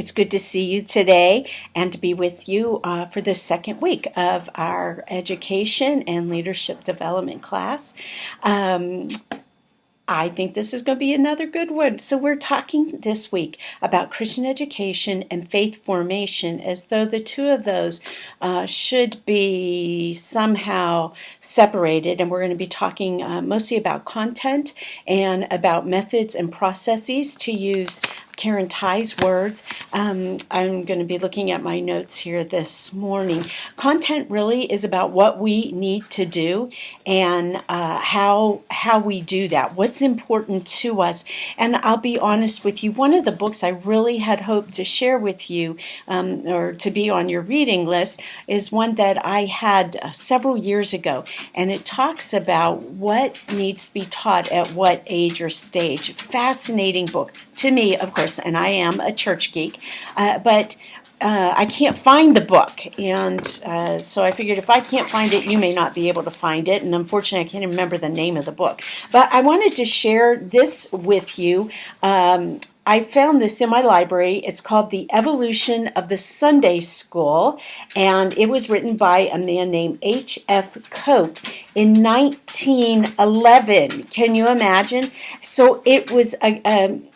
It's good to see you today and to be with you for the second week of our education and leadership development class. I think this is going to be another good one. So we're talking this week about Christian education and faith formation, as though the two of those should be somehow separated. And we're going to be talking mostly about content and about methods and processes, to use Karen Ty's words. I'm going to be looking at my notes here this morning. Content really is about what we need to do and how we do that, what's important to us. And I'll be honest with you, one of the books I really had hoped to share with you, or to be on your reading list, is one that I had several years ago, and it talks about what needs to be taught at what age or stage. Fascinating book to me, of course, and I am a church geek, but I can't find the book, and so I figured if I can't find it, you may not be able to find it, and unfortunately I can't remember the name of the book. But I wanted to share this with you. I found this in my library. It's called The Evolution of the Sunday School, and it was written by a man named H.F. Cope in 1911. Can you imagine? So it was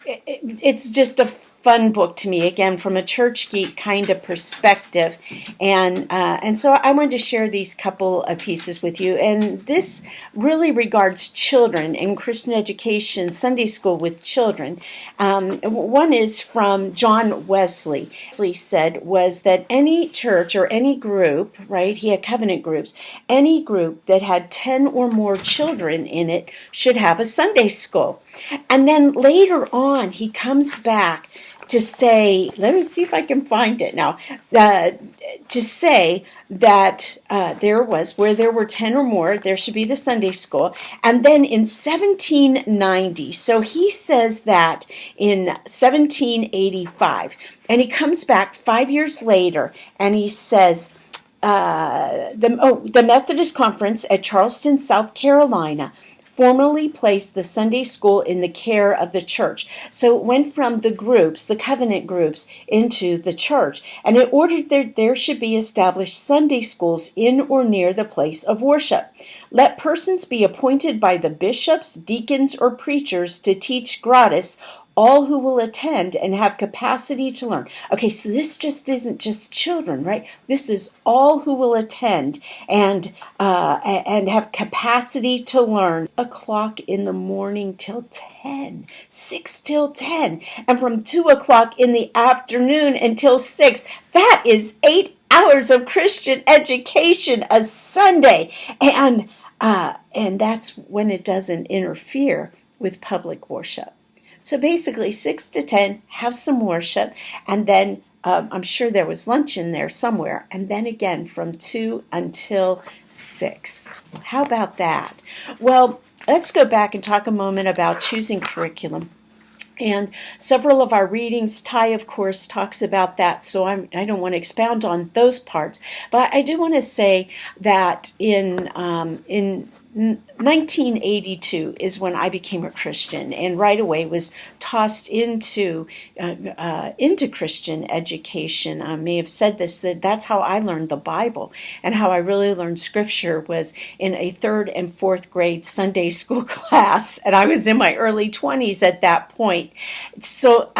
it's just a fun book to me, again, from a church geek kind of perspective, and so I wanted to share these couple of pieces with you. And this really regards children and Christian education, Sunday school with children. One is from John Wesley. Wesley said was that any church or any group, right? He had covenant groups. Any group that had 10 or more children in it should have a Sunday school. And then later on, he comes back to say, let me see if I can find it now, to say that where there were 10 or more, there should be the Sunday school. And then in 1790, so he says that in 1785, and he comes back 5 years later, and he says, the Methodist Conference at Charleston, South Carolina, formally placed the Sunday school in the care of the church. So it went from the groups, the covenant groups, into the church. And it ordered there should be established Sunday schools in or near the place of worship. Let persons be appointed by the bishops, deacons, or preachers to teach gratis all who will attend and have capacity to learn. Okay, so this just isn't just children, right? This is all who will attend and have capacity to learn. O'clock in the morning till 10, 6 till 10, and from 2 o'clock in the afternoon until 6. That is 8 hours of Christian education a Sunday, and that's when it doesn't interfere with public worship. So basically 6 to 10, have some worship, and then I'm sure there was lunch in there somewhere, and then again from 2 until 6. How about that? Well, let's go back and talk a moment about choosing curriculum. And several of our readings, Ty, of course, talks about that, so I don't want to expound on those parts. But I do want to say that in 1982 is when I became a Christian, and right away was tossed into Christian education. I may have said this, that's how I learned the Bible, and how I really learned Scripture was in a 3rd and 4th grade Sunday school class, and I was in my early 20s at that point. So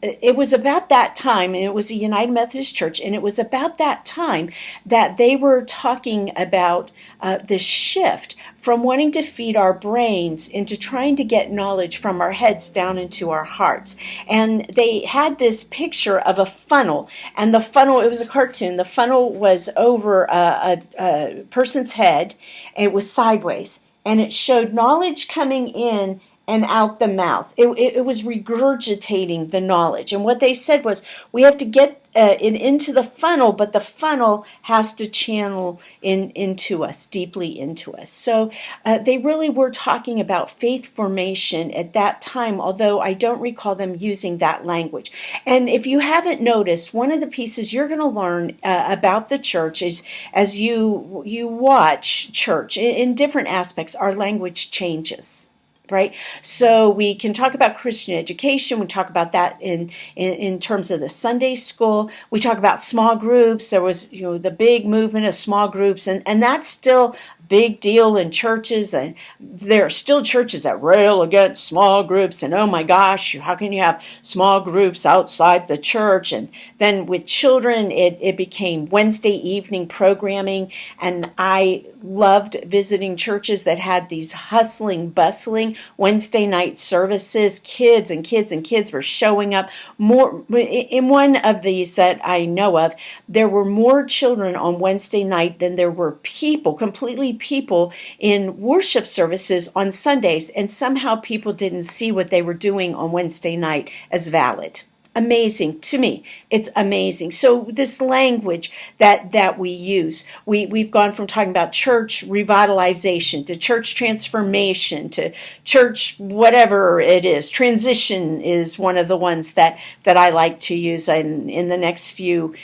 it was about that time, and it was a United Methodist Church, and it was about that time that they were talking about the shift from wanting to feed our brains into trying to get knowledge from our heads down into our hearts. And they had this picture of a funnel, and the funnel, it was a cartoon, the funnel was over a person's head, and it was sideways, and it showed knowledge coming in and out the mouth. It was regurgitating the knowledge. And what they said was, we have to get it into the funnel, but the funnel has to channel into us, deeply into us. So they really were talking about faith formation at that time, although I don't recall them using that language. And if you haven't noticed, one of the pieces you're going to learn about the church is, as you watch church in different aspects, our language changes. right? So we can talk about Christian education. We talk about that in terms of the Sunday school. We talk about small groups. There was, the big movement of small groups, and that's still a big deal in churches. And there are still churches that rail against small groups, and oh my gosh, how can you have small groups outside the church? And then with children, it became Wednesday evening programming, and I loved visiting churches that had these hustling, bustling Wednesday night services. Kids and kids and kids were showing up. More in one of these that I know of, there were more children on Wednesday night than there were people, completely people, in worship services on Sundays, and somehow people didn't see what they were doing on Wednesday night as valid. Amazing to me. It's amazing. So this language that we use, we've gone from talking about church revitalization to church transformation to church whatever it is. Transition is one of the ones that I like to use. And in the next few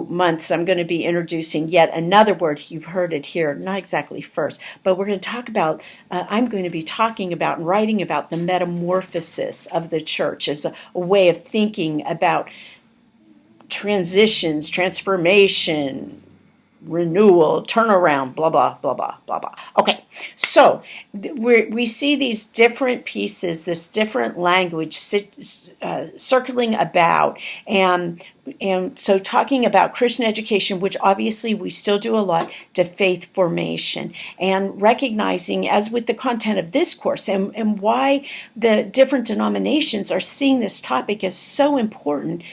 months, I'm going to be introducing yet another word. You've heard it here, not exactly first, but we're going to talk about, I'm going to be talking about and writing about the metamorphosis of the church as a way of thinking about transitions, transformation, renewal, turnaround, blah, blah, blah, blah, blah, blah. Okay, so we see these different pieces, this different language circling about, and so talking about Christian education, which obviously we still do a lot, to faith formation, and recognizing, as with the content of this course, and why the different denominations are seeing this topic as so important,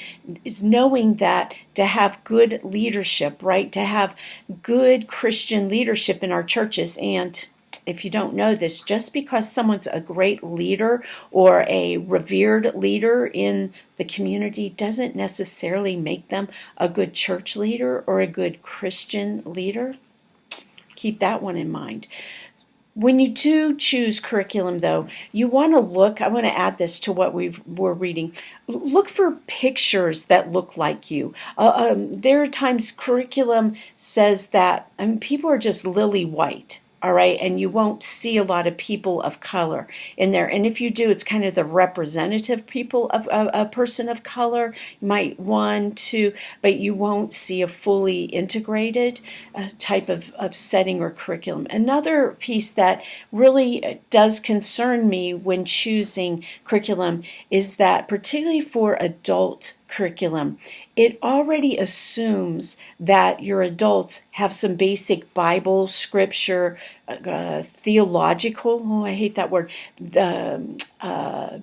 is knowing that to have good leadership, right? To have good Christian leadership in our churches. And if you don't know this, just because someone's a great leader or a revered leader in the community doesn't necessarily make them a good church leader or a good Christian leader. Keep that one in mind. When you do choose curriculum, though, you want to look, I want to add this to what we're reading, look for pictures that look like you. There are times curriculum says that people are just lily white. All right, and you won't see a lot of people of color in there. And if you do, it's kind of the representative people of a person of color. You might want to, but you won't see a fully integrated type of setting or curriculum. Another piece that really does concern me when choosing curriculum is that, particularly for adult curriculum, it already assumes that your adults have some basic Bible, scripture, theological, I hate that word,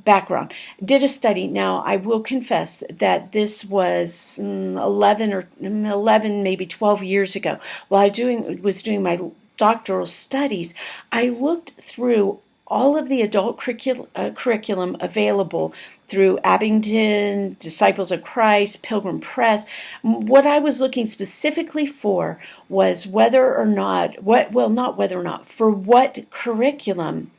background. Did a study. Now, I will confess that this was 11, maybe 12 years ago. While I was doing my doctoral studies, I looked through all of the adult curriculum available through Abingdon, Disciples of Christ, Pilgrim Press. What I was looking specifically for was for what curriculum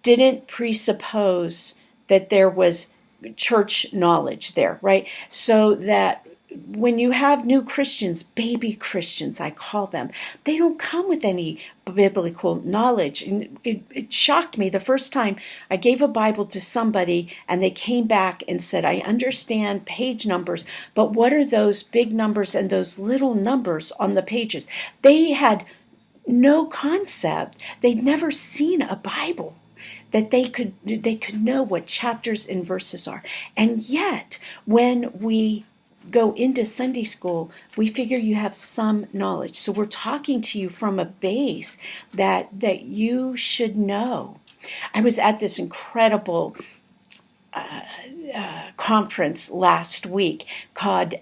didn't presuppose that there was church knowledge there, right? So that when you have new Christians, baby Christians, I call them, they don't come with any biblical knowledge. And it shocked me the first time I gave a Bible to somebody and they came back and said, I understand page numbers, but what are those big numbers and those little numbers on the pages? They had no concept. They'd never seen a Bible that they could know what chapters and verses are. And yet, when we go into Sunday school, we figure you have some knowledge. So we're talking to you from a base that you should know. I was at this incredible conference last week called,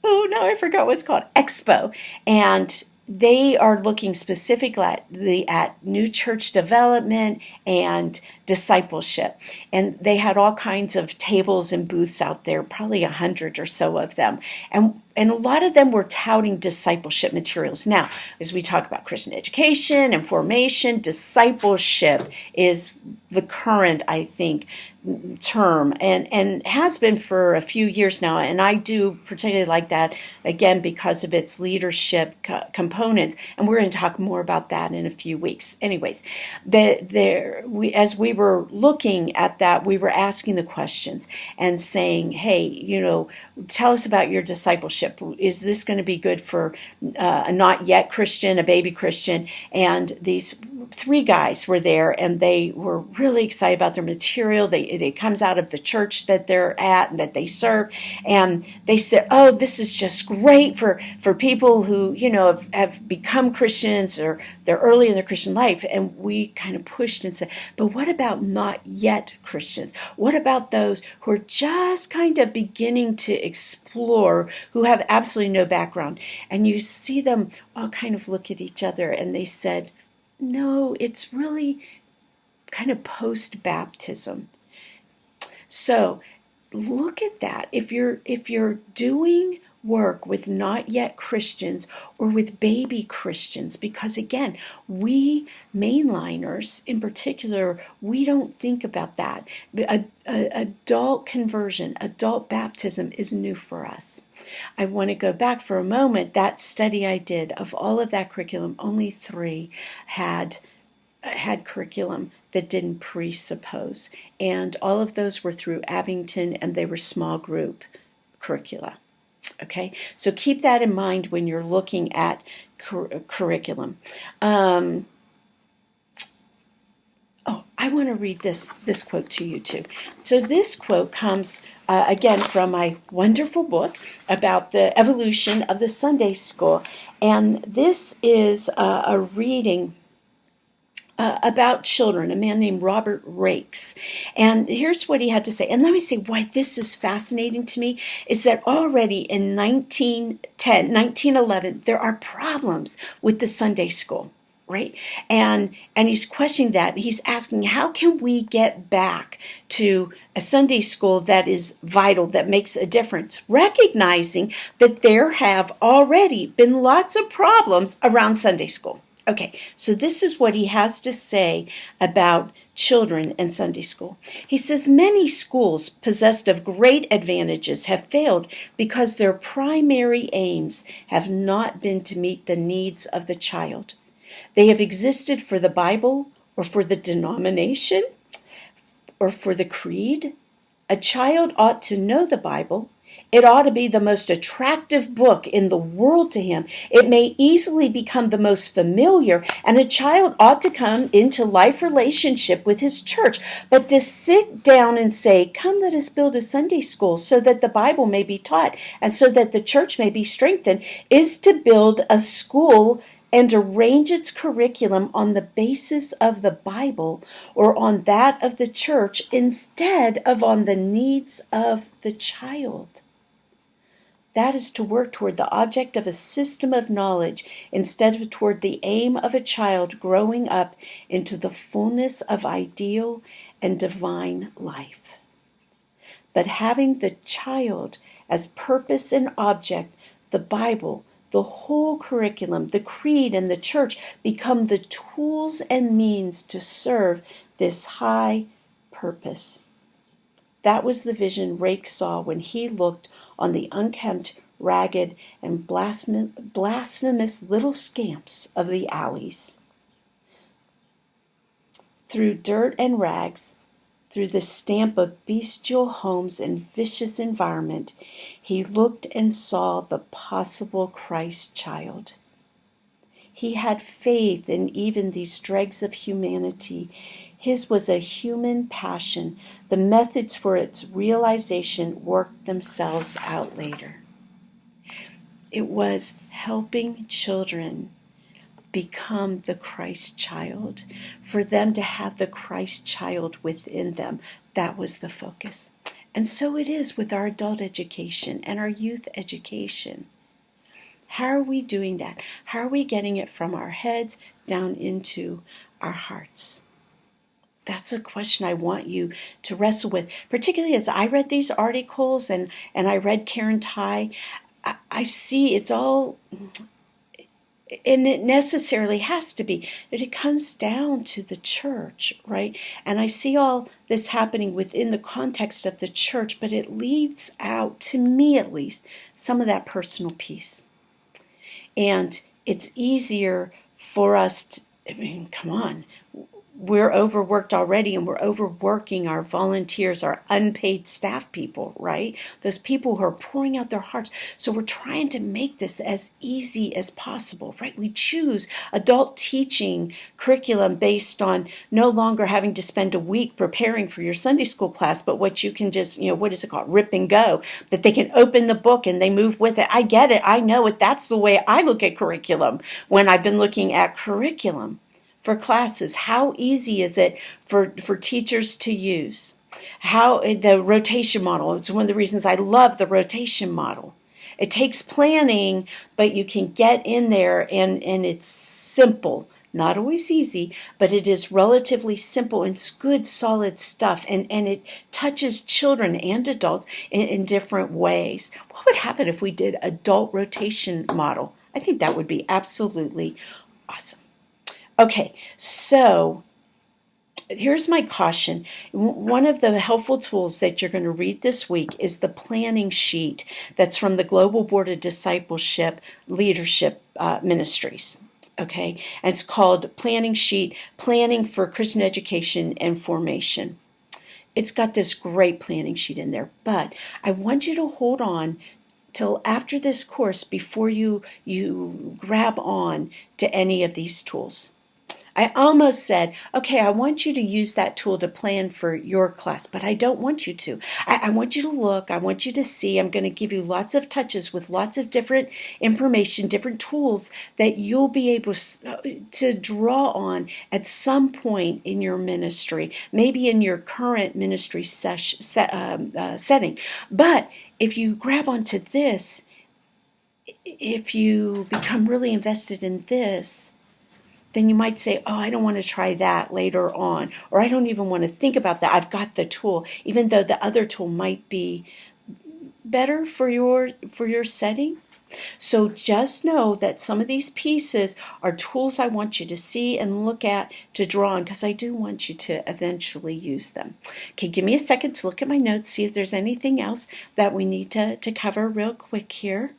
I forgot what it's called, Expo. And they are looking specifically at new church development and discipleship. And they had all kinds of tables and booths out there, probably 100 or so of them. And and a lot of them were touting discipleship materials. Now, as we talk about Christian education and formation, discipleship is the current, I think, term, and has been for a few years now. And I do particularly like that, again, because of its leadership components. And we're going to talk more about that in a few weeks. Anyways, as we were looking at that, we were asking the questions and saying, hey, tell us about your discipleship. Is this going to be good for a not yet Christian, a baby Christian? And these 3 guys were there, and they were really excited about their material. It comes out of the church that they're at and that they serve. And they said, oh, this is just great for people who, have become Christians, or they're early in their Christian life. And we kind of pushed and said, but what about not yet Christians? What about those who are just kind of beginning to explore, who have absolutely no background? And you see them all kind of look at each other, and they said, no, it's really kind of post-baptism. So look at that. If you're doing work with not yet Christians or with baby Christians, because again, we mainliners in particular, we don't think about that. Adult conversion, adult baptism is new for us. I want to go back for a moment. That study I did of all of that curriculum, only 3 had curriculum that didn't presuppose. And all of those were through Abington, and they were small group curricula. Okay, so keep that in mind when you're looking at curriculum. I want to read this quote to you too. So this quote comes again from my wonderful book about the evolution of the Sunday school, and this is a reading about children, a man named Robert Rakes. And here's what he had to say. And let me say why this is fascinating to me, is that already in 1911, there are problems with the Sunday school, right? And he's questioning that. He's asking, how can we get back to a Sunday school that is vital, that makes a difference, recognizing that there have already been lots of problems around Sunday school. Okay, so this is what he has to say about children and Sunday school. He says, many schools possessed of great advantages have failed because their primary aims have not been to meet the needs of the child. They have existed for the Bible, or for the denomination, or for the creed. A child ought to know the Bible. It ought to be the most attractive book in the world to him. It may easily become the most familiar, and a child ought to come into life relationship with his church. But to sit down and say, come, let us build a Sunday school so that the Bible may be taught and so that the church may be strengthened, is to build a school and arrange its curriculum on the basis of the Bible or on that of the church instead of on the needs of the child. That is to work toward the object of a system of knowledge instead of toward the aim of a child growing up into the fullness of ideal and divine life. But having the child as purpose and object, the Bible, the whole curriculum, the creed, and the church become the tools and means to serve this high purpose. That was the vision Rake saw when he looked on the unkempt, ragged, and blasphemous little scamps of the alleys. Through dirt and rags, through the stamp of bestial homes and vicious environment, he looked and saw the possible Christ child. He had faith in even these dregs of humanity. His was a human passion. The methods for its realization worked themselves out later. It was helping children become the Christ child, for them to have the Christ child within them. That was the focus. And so it is with our adult education and our youth education. How are we doing that? How are we getting it from our heads down into our hearts? That's a question I want you to wrestle with, particularly as I read these articles and I read Karen Ty. I see it's all, and it necessarily has to be, but it comes down to the church, right? And I see all this happening within the context of the church, but it leaves out, to me at least, some of that personal piece. And it's easier for us to, I mean, come on. We're overworked already, and we're overworking our volunteers, our unpaid staff people, right? Those people who are pouring out their hearts. So we're trying to make this as easy as possible, right? We choose adult teaching curriculum based on no longer having to spend a week preparing for your Sunday school class, but what you can just, what is it called? Rip and go, that they can open the book and they move with it. I get it. I know it. That's the way I look at curriculum when I've been looking at curriculum for classes. How easy is it for teachers to use? How the rotation model, it's one of the reasons I love the rotation model. It takes planning, but you can get in there and it's simple. Not always easy, but it is relatively simple and it's good, solid stuff. And it touches children and adults in different ways. What would happen if we did adult rotation model? I think that would be absolutely awesome. Okay, so here's my caution. One of the helpful tools that you're going to read this week is the planning sheet that's from the Global Board of Discipleship Leadership Ministries. Okay, and it's called Planning Sheet, Planning for Christian Education and Formation. It's got this great planning sheet in there, but I want you to hold on till after this course before you grab on to any of these tools. I almost said, okay, I want you to use that tool to plan for your class, but I don't want you to. I want you to look, I want you to see. I'm going to give you lots of touches with lots of different information, different tools that you'll be able to draw on at some point in your ministry, maybe in your current ministry setting. But if you grab onto this, if you become really invested in this, then you might say, oh, I don't want to try that later on, or I don't even want to think about that. I've got the tool, even though the other tool might be better for your setting. So just know that some of these pieces are tools I want you to see and look at, to draw on, because I do want you to eventually use them. Okay, give me a second to look at my notes, see if there's anything else that we need to cover real quick here.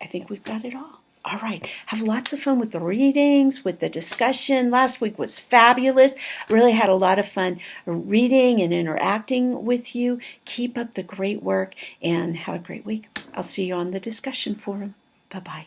I think we've got it all. All right, have lots of fun with the readings, with the discussion. Last week was fabulous. Really had a lot of fun reading and interacting with you. Keep up the great work and have a great week. I'll see you on the discussion forum. Bye-bye.